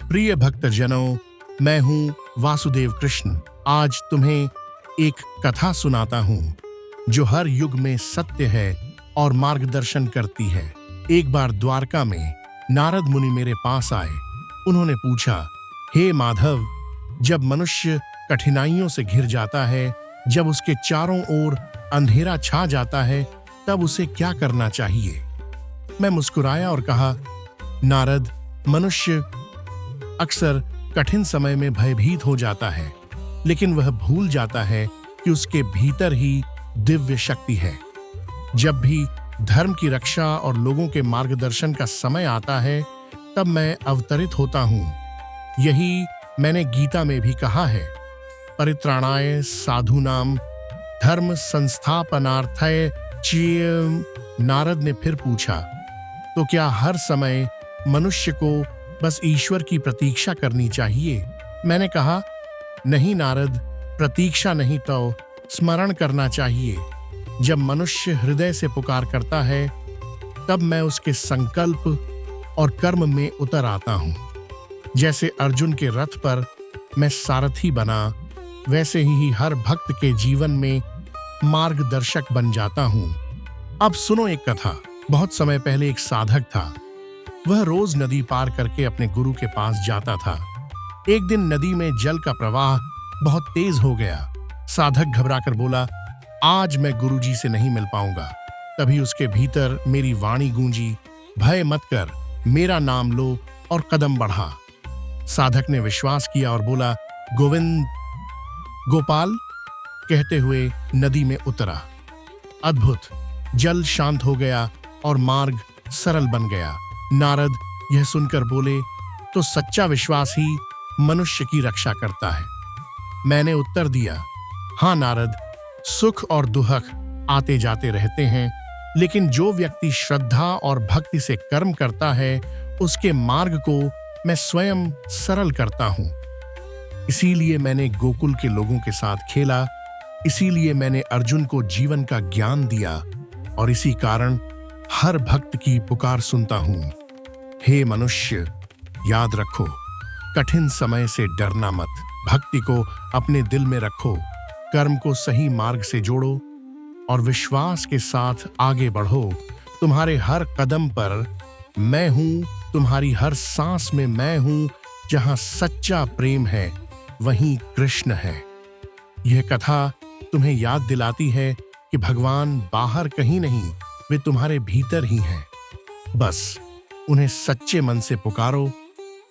प्रिय भक्तजनों, मैं हूँ वासुदेव कृष्ण। आज तुम्हें एक कथा सुनाता हूँ जो हर युग में सत्य है और मार्गदर्शन करती है। एक बार द्वारका में नारद मुनि मेरे पास आए। उन्होंने पूछा, हे माधव, जब मनुष्य कठिनाइयों से घिर जाता है, जब उसके चारों ओर अंधेरा छा जाता है, तब उसे क्या करना चाहिए? मैं मुस्कुराया और कहा, नारद, मनुष्य अक्सर कठिन समय में भयभीत हो जाता है, लेकिन वह भूल जाता है कि उसके भीतर ही दिव्य शक्ति है। जब भी धर्म की रक्षा और लोगों के मार्गदर्शन का समय आता है, तब मैं अवतरित होता हूँ। यही मैंने गीता में भी कहा है, परित्राणाय साधूनाम धर्म संस्थापनार्थाय च। नारद ने फिर पूछा, तो क्या हर समय मनुष्य को बस ईश्वर की प्रतीक्षा करनी चाहिए? मैंने कहा, नहीं नारद, प्रतीक्षा नहीं तो स्मरण करना चाहिए। जब मनुष्य हृदय से पुकार करता है, तब मैं उसके संकल्प और कर्म में उतर आता हूँ। जैसे अर्जुन के रथ पर मैं सारथी बना, वैसे ही हर भक्त के जीवन में मार्गदर्शक बन जाता हूँ। अब सुनो एक कथा। बहुत समय पहले एक साधक था। वह रोज नदी पार करके अपने गुरु के पास जाता था। एक दिन नदी में जल का प्रवाह बहुत तेज हो गया। साधक घबराकर बोला, आज मैं गुरुजी से नहीं मिल पाऊंगा। तभी उसके भीतर मेरी वाणी गूंजी, भय मत कर, मेरा नाम लो और कदम बढ़ा। साधक ने विश्वास किया और बोला, गोविंद, गोपाल कहते हुए नदी में उतरा। अद्भुत, जल शांत हो गया और मार्ग सरल बन गया। नारद यह सुनकर बोले, तो सच्चा विश्वास ही मनुष्य की रक्षा करता है। मैंने उत्तर दिया, हाँ नारद, सुख और दुख आते जाते रहते हैं, लेकिन जो व्यक्ति श्रद्धा और भक्ति से कर्म करता है, उसके मार्ग को मैं स्वयं सरल करता हूँ। इसीलिए मैंने गोकुल के लोगों के साथ खेला, इसीलिए मैंने अर्जुन को जीवन का ज्ञान दिया, और इसी कारण हर भक्त की पुकार सुनता हूँ। हे मनुष्य, याद रखो, कठिन समय से डरना मत। भक्ति को अपने दिल में रखो, कर्म को सही मार्ग से जोड़ो और विश्वास के साथ आगे बढ़ो। तुम्हारे हर कदम पर मैं हूँ, तुम्हारी हर सांस में मैं हूँ। जहाँ सच्चा प्रेम है, वहीं कृष्ण है। यह कथा तुम्हें याद दिलाती है कि भगवान बाहर कहीं नहीं, वे तुम्हारे भीतर ही हैं। बस उन्हें सच्चे मन से पुकारो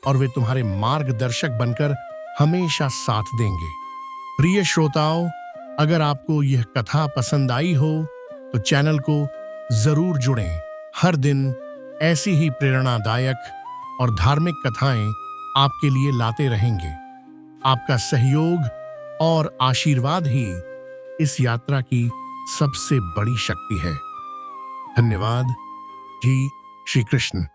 और वे तुम्हारे मार्गदर्शक बनकर हमेशा साथ देंगे। प्रिय श्रोताओं, अगर आपको यह कथा पसंद आई हो तो चैनल को जरूर जुड़ें। हर दिन ऐसी ही प्रेरणादायक और धार्मिक कथाएं आपके लिए लाते रहेंगे। आपका सहयोग और आशीर्वाद ही इस यात्रा की सबसे बड़ी शक्ति है। धन्यवाद। जी श्री कृष्ण।